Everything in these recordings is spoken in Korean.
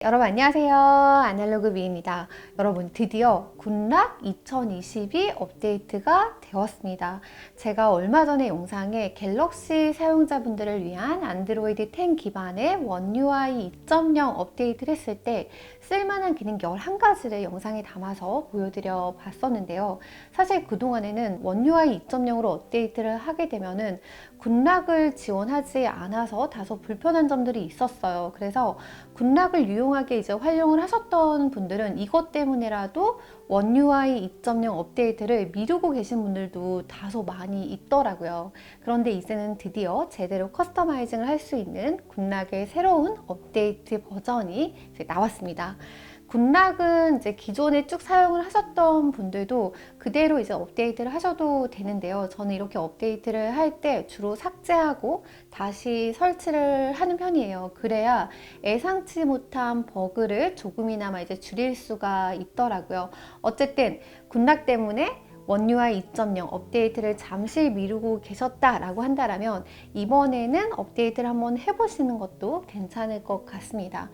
여러분 안녕하세요. 아날로그 미입니다. 여러분 드디어 굿락 2022 업데이트가 되었습니다. 제가 얼마 전에 영상에 갤럭시 사용자분들을 위한 안드로이드 10 기반의 원 UI 2.0 업데이트를 했을 때 쓸만한 기능 11가지를 영상에 담아서 보여드려 봤었는데요. 사실 그동안에는 원 UI 2.0으로 업데이트를 하게 되면은 굿락을 지원하지 않아서 다소 불편한 점들이 있었어요. 그래서 굿락을 유용하게 이제 활용을 하셨던 분들은 이것 때문에라도 원 UI 2.0 업데이트를 미루고 계신 분들도 다소 많이 있더라고요. 그런데 이제는 드디어 제대로 커스터마이징을 할 수 있는 굿락의 새로운 업데이트 버전이 이제 나왔습니다. 굿락은 이제 기존에 쭉 사용을 하셨던 분들도 그대로 이제 업데이트를 하셔도 되는데요. 저는 이렇게 업데이트를 할 때 주로 삭제하고 다시 설치를 하는 편이에요. 그래야 예상치 못한 버그를 조금이나마 이제 줄일 수가 있더라고요. 어쨌든 굿락 때문에 원 UI 2.0 업데이트를 잠시 미루고 계셨다라고 한다면 이번에는 업데이트를 한번 해보시는 것도 괜찮을 것 같습니다.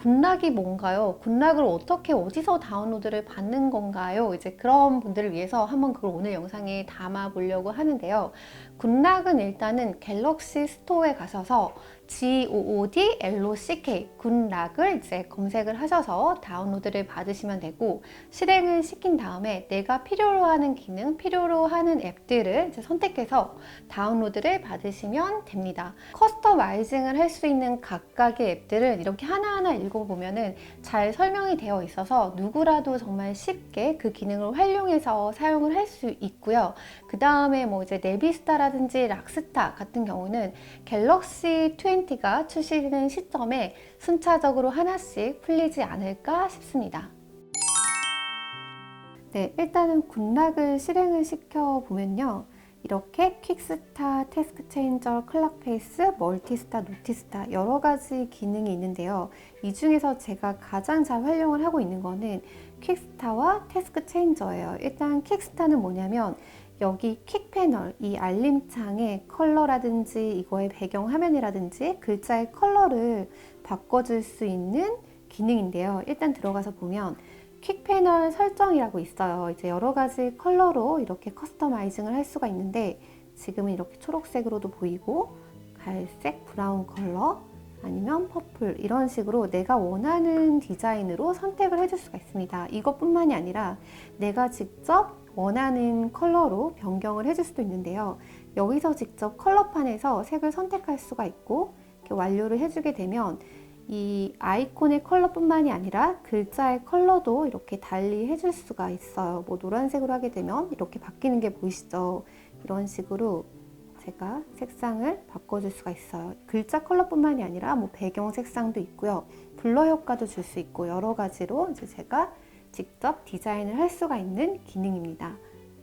굿락이 뭔가요? 굿락을 어떻게 어디서 다운로드를 받는 건가요? 이제 그런 분들을 위해서 한번 그걸 오늘 영상에 담아 보려고 하는데요. 굿락은 일단은 갤럭시 스토어에 가셔서 GOODLOCK 굿락을 이제 검색을 하셔서 다운로드를 받으시면 되고, 실행을 시킨 다음에 내가 필요로 하는 기능, 필요로 하는 앱들을 이제 선택해서 다운로드를 받으시면 됩니다. 커스터마이징을 할 수 있는 각각의 앱들은 이렇게 하나하나 읽어보면은 잘 설명이 되어 있어서 누구라도 정말 쉽게 그 기능을 활용해서 사용을 할 수 있고요. 그 다음에 뭐 이제 네비스타라든지 락스타 같은 경우는 갤럭시 20가 출시되는 시점에 순차적으로 하나씩 풀리지 않을까 싶습니다. 네, 일단은 굿락을 실행을 시켜 보면요. 이렇게 퀵스타, 태스크 체인저, 클락 페이스, 멀티스타, 노티스타 여러 가지 기능이 있는데요. 이 중에서 제가 가장 잘 활용을 하고 있는 거는 퀵스타와 태스크 체인저예요. 일단 퀵스타는 뭐냐면 여기 퀵 패널, 이 알림창의 컬러라든지 이거의 배경 화면이라든지 글자의 컬러를 바꿔줄 수 있는 기능인데요. 일단 들어가서 보면 퀵 패널 설정이라고 있어요. 이제 여러 가지 컬러로 이렇게 커스터마이징을 할 수가 있는데 지금은 이렇게 초록색으로도 보이고 갈색, 브라운 컬러 아니면 퍼플 이런 식으로 내가 원하는 디자인으로 선택을 해줄 수가 있습니다. 이것뿐만이 아니라 내가 직접 원하는 컬러로 변경을 해줄 수도 있는데요. 여기서 직접 컬러판에서 색을 선택할 수가 있고 이렇게 완료를 해주게 되면 이 아이콘의 컬러뿐만이 아니라 글자의 컬러도 이렇게 달리 해줄 수가 있어요. 뭐 노란색으로 하게 되면 이렇게 바뀌는 게 보이시죠? 이런 식으로 제가 색상을 바꿔줄 수가 있어요. 글자 컬러뿐만이 아니라 뭐 배경 색상도 있고요. 블러 효과도 줄 수 있고 여러 가지로 이제 제가 직접 디자인을 할 수가 있는 기능입니다.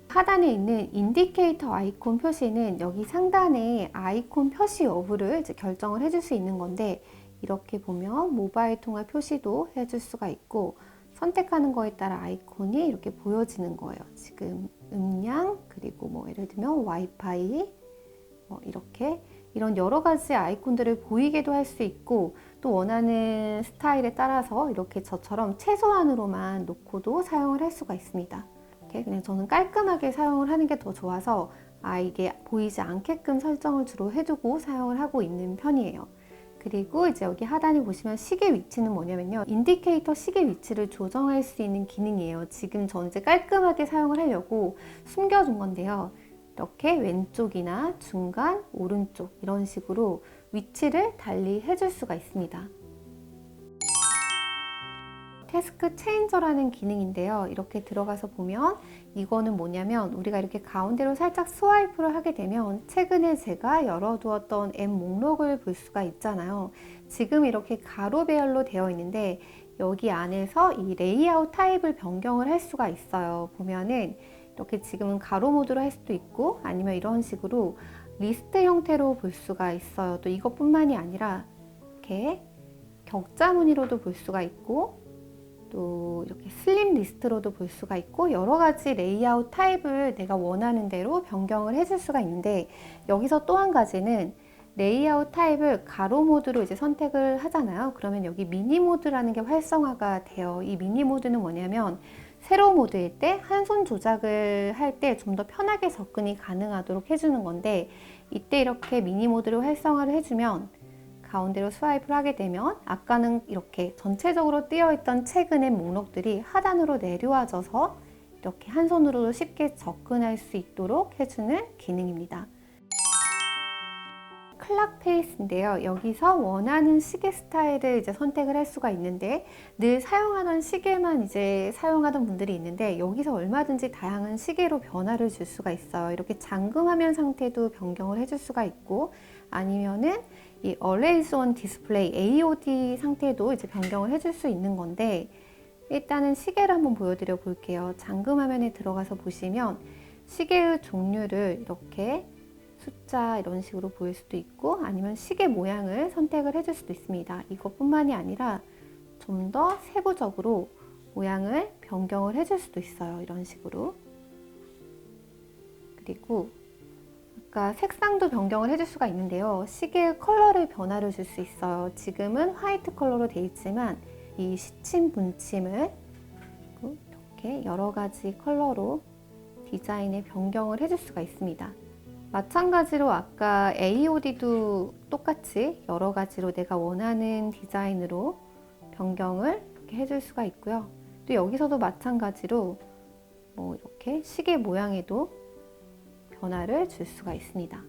하단에 있는 인디케이터 아이콘 표시는 여기 상단에 아이콘 표시 여부를 이제 결정을 해줄 수 있는 건데 이렇게 보면 모바일 통화 표시도 해줄 수가 있고 선택하는 거에 따라 아이콘이 이렇게 보여지는 거예요. 지금 음량 그리고 뭐 예를 들면 와이파이 이렇게 이런 여러 가지 아이콘들을 보이게도 할 수 있고 또 원하는 스타일에 따라서 이렇게 저처럼 최소한으로만 놓고도 사용을 할 수가 있습니다. 이렇게 그냥 저는 깔끔하게 사용을 하는 게 더 좋아서 이게 보이지 않게끔 설정을 주로 해두고 사용을 하고 있는 편이에요. 그리고 이제 여기 하단에 보시면 시계 위치는 뭐냐면요. 인디케이터 시계 위치를 조정할 수 있는 기능이에요. 지금 전 이제 깔끔하게 사용을 하려고 숨겨둔 건데요. 이렇게 왼쪽이나 중간, 오른쪽 이런 식으로 위치를 달리 해줄 수가 있습니다. 태스크 체인저라는 기능인데요. 이렇게 들어가서 보면 이거는 뭐냐면 우리가 이렇게 가운데로 살짝 스와이프를 하게 되면 최근에 제가 열어두었던 앱 목록을 볼 수가 있잖아요. 지금 이렇게 가로 배열로 되어 있는데 여기 안에서 이 레이아웃 타입을 변경을 할 수가 있어요. 보면은 이렇게 지금은 가로 모드로 할 수도 있고 아니면 이런 식으로 리스트 형태로 볼 수가 있어요. 또 이것뿐만이 아니라 이렇게 격자 무늬로도 볼 수가 있고 또 이렇게 슬림 리스트로도 볼 수가 있고 여러 가지 레이아웃 타입을 내가 원하는 대로 변경을 해줄 수가 있는데 여기서 또 한 가지는 레이아웃 타입을 가로 모드로 이제 선택을 하잖아요. 그러면 여기 미니 모드라는 게 활성화가 돼요. 이 미니 모드는 뭐냐면 세로 모드일 때 한 손 조작을 할 때 좀 더 편하게 접근이 가능하도록 해주는 건데, 이때 이렇게 미니 모드로 활성화를 해주면 가운데로 스와이프를 하게 되면 아까는 이렇게 전체적으로 뜨여있던 최근의 목록들이 하단으로 내려와져서 이렇게 한 손으로도 쉽게 접근할 수 있도록 해주는 기능입니다. 클락 페이스인데요. 여기서 원하는 시계 스타일을 이제 선택을 할 수가 있는데, 늘 사용하던 시계만 이제 사용하던 분들이 있는데, 여기서 얼마든지 다양한 시계로 변화를 줄 수가 있어요. 이렇게 잠금 화면 상태도 변경을 해줄 수가 있고, 아니면은 이 Always On 디스플레이 AOD 상태도 이제 변경을 해줄 수 있는 건데, 일단은 시계를 한번 보여드려 볼게요. 잠금 화면에 들어가서 보시면 시계의 종류를 이렇게 숫자 이런 식으로 보일 수도 있고, 아니면 시계 모양을 선택을 해줄 수도 있습니다. 이것뿐만이 아니라 좀 더 세부적으로 모양을 변경을 해줄 수도 있어요. 이런 식으로. 그리고 아까 색상도 변경을 해줄 수가 있는데요. 시계의 컬러를 변화를 줄 수 있어요. 지금은 화이트 컬러로 되어 있지만 이 시침 분침을 이렇게 여러 가지 컬러로 디자인에 변경을 해줄 수가 있습니다. 마찬가지로 아까 AOD도 똑같이 여러 가지로 내가 원하는 디자인으로 변경을 이렇게 해줄 수가 있고요. 또 여기서도 마찬가지로 뭐 이렇게 시계 모양에도 변화를 줄 수가 있습니다.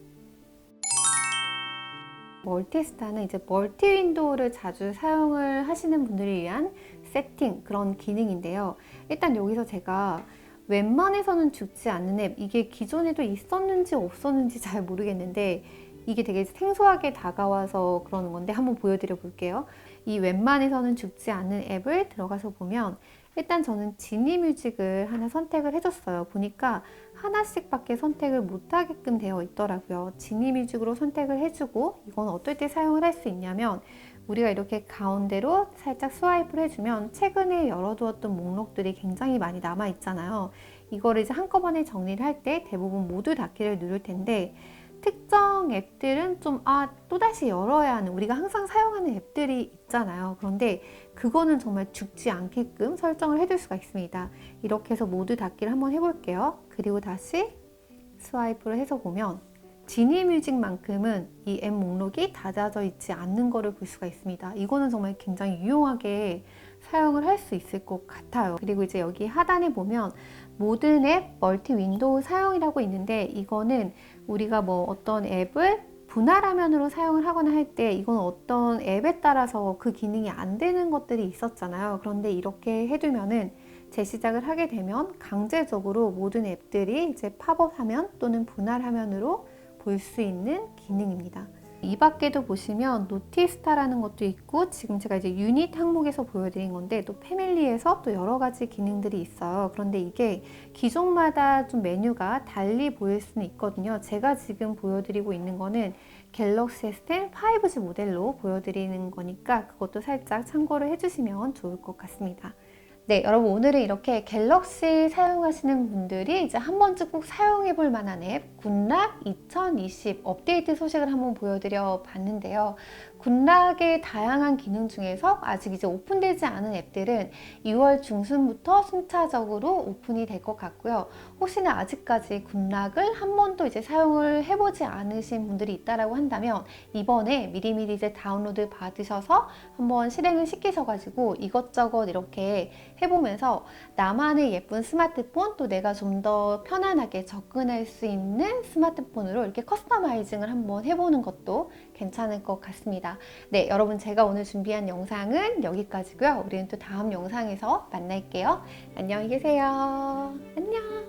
멀티스타는 이제 멀티 윈도우를 자주 사용을 하시는 분들을 위한 세팅, 그런 기능인데요. 일단 여기서 제가 웬만해서는 죽지 않는 앱, 이게 기존에도 있었는지 없었는지 잘 모르겠는데 이게 되게 생소하게 다가와서 그러는 건데 한번 보여드려 볼게요. 이 웬만해서는 죽지 않는 앱을 들어가서 보면 일단 저는 지니뮤직을 하나 선택을 해줬어요. 보니까 하나씩 밖에 선택을 못하게끔 되어 있더라고요. 지니뮤직으로 선택을 해주고, 이건 어떨 때 사용을 할 수 있냐면 우리가 이렇게 가운데로 살짝 스와이프를 해주면 최근에 열어두었던 목록들이 굉장히 많이 남아 있잖아요. 이거를 이제 한꺼번에 정리를 할 때 대부분 모두 닫기를 누를 텐데, 특정 앱들은 좀 또다시 열어야 하는, 우리가 항상 사용하는 앱들이 있잖아요. 그런데 그거는 정말 죽지 않게끔 설정을 해둘 수가 있습니다. 이렇게 해서 모두 닫기를 한번 해볼게요. 그리고 다시 스와이프를 해서 보면 지니뮤직만큼은 이 앱 목록이 닫아져 있지 않는 거를 볼 수가 있습니다. 이거는 정말 굉장히 유용하게 사용을 할 수 있을 것 같아요. 그리고 이제 여기 하단에 보면 모든 앱 멀티 윈도우 사용이라고 있는데, 이거는 우리가 뭐 어떤 앱을 분할 화면으로 사용을 하거나 할 때 이건 어떤 앱에 따라서 그 기능이 안 되는 것들이 있었잖아요. 그런데 이렇게 해두면은 재시작을 하게 되면 강제적으로 모든 앱들이 이제 팝업 화면 또는 분할 화면으로 볼 수 있는 기능입니다. 이 밖에도 보시면 노티스타라는 것도 있고, 지금 제가 이제 유닛 항목에서 보여드린 건데 또 패밀리에서 또 여러 가지 기능들이 있어요. 그런데 이게 기종마다 좀 메뉴가 달리 보일 수는 있거든요. 제가 지금 보여드리고 있는 거는 갤럭시 S10 5G 모델로 보여드리는 거니까 그것도 살짝 참고를 해주시면 좋을 것 같습니다. 네, 여러분 오늘은 이렇게 갤럭시 사용하시는 분들이 이제 한 번쯤 꼭 사용해 볼 만한 앱 굿락 2020 업데이트 소식을 한번 보여드려 봤는데요. 굿락의 다양한 기능 중에서 아직 이제 오픈되지 않은 앱들은 2월 중순부터 순차적으로 오픈이 될 것 같고요. 혹시나 아직까지 굿락을 한 번도 이제 사용을 해보지 않으신 분들이 있다라고 한다면 이번에 미리미리 이제 다운로드 받으셔서 한번 실행을 시키셔가지고 이것저것 이렇게 해보면서 나만의 예쁜 스마트폰, 또 내가 좀 더 편안하게 접근할 수 있는 스마트폰으로 이렇게 커스터마이징을 한번 해보는 것도 괜찮을 것 같습니다. 네, 여러분 제가 오늘 준비한 영상은 여기까지고요. 우리는 또 다음 영상에서 만날게요. 안녕히 계세요. 안녕.